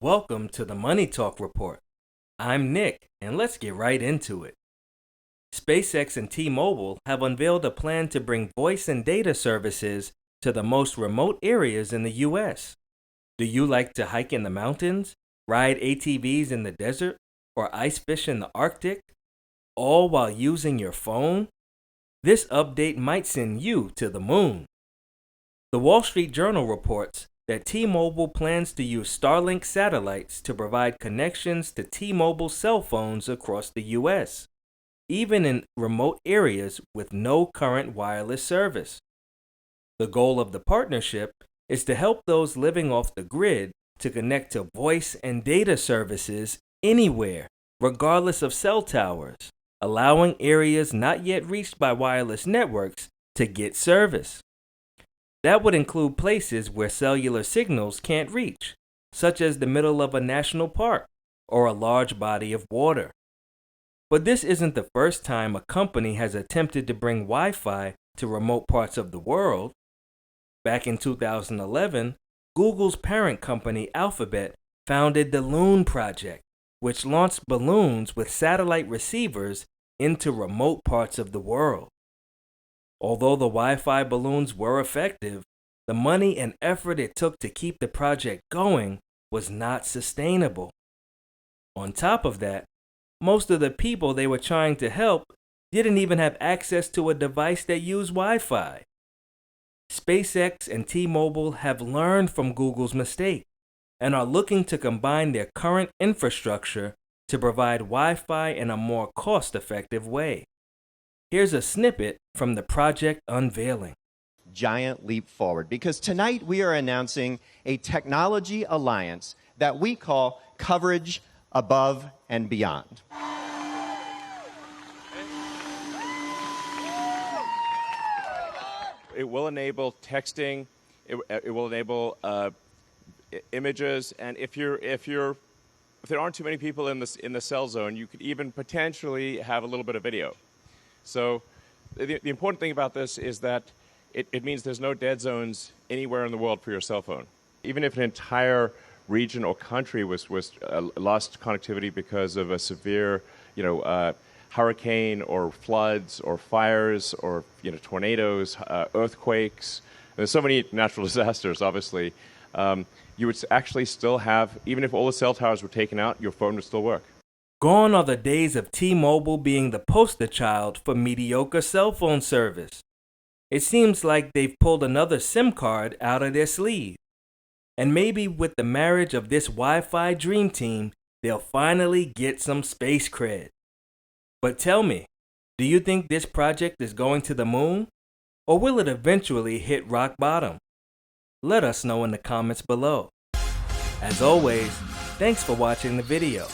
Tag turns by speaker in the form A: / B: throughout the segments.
A: Welcome to the Money Talk Report. I'm Nick, and let's get right into it. SpaceX and T-Mobile have unveiled a plan to bring voice and data services to the most remote areas in the U.S. Do you like to hike in the mountains, ride ATVs in the desert, or ice fish in the Arctic, all while using your phone? This update might send you to the moon. The Wall Street Journal reports that T-Mobile plans to use Starlink satellites to provide connections to T-Mobile cell phones across the U.S., even in remote areas with no current wireless service. The goal of the partnership is to help those living off the grid to connect to voice and data services anywhere, regardless of cell towers, allowing areas not yet reached by wireless networks to get service. That would include places where cellular signals can't reach, such as the middle of a national park or a large body of water. But this isn't the first time a company has attempted to bring Wi-Fi to remote parts of the world. Back in 2011, Google's parent company Alphabet founded the Loon Project, which launched balloons with satellite receivers into remote parts of the world. Although the Wi-Fi balloons were effective, the money and effort it took to keep the project going was not sustainable. On top of that, most of the people they were trying to help didn't even have access to a device that used Wi-Fi. SpaceX and T-Mobile have learned from Google's mistake and are looking to combine their current infrastructure to provide Wi-Fi in a more cost-effective way. Here's a snippet from the project unveiling.
B: Giant leap forward, because tonight we are announcing a technology alliance that we call Coverage Above and Beyond.
C: It will enable texting, it will enable images, and if there aren't too many people in the cell zone, you could even potentially have a little bit of video. So the important thing about this is that it means there's no dead zones anywhere in the world for your cell phone. Even if an entire region or country was lost connectivity because of a severe, hurricane or floods or fires or tornadoes, earthquakes. There's so many natural disasters, obviously. You would actually still have, even if all the cell towers were taken out, your phone would still work.
A: Gone are the days of T-Mobile being the poster child for mediocre cell phone service. It seems like they've pulled another SIM card out of their sleeve. And maybe with the marriage of this Wi-Fi dream team, they'll finally get some space cred. But tell me, do you think this project is going to the moon? Or will it eventually hit rock bottom? Let us know in the comments below. As always, thanks for watching the video.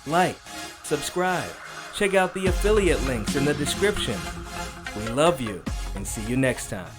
A: Like, subscribe, check out the affiliate links in the description. We love you and see you next time.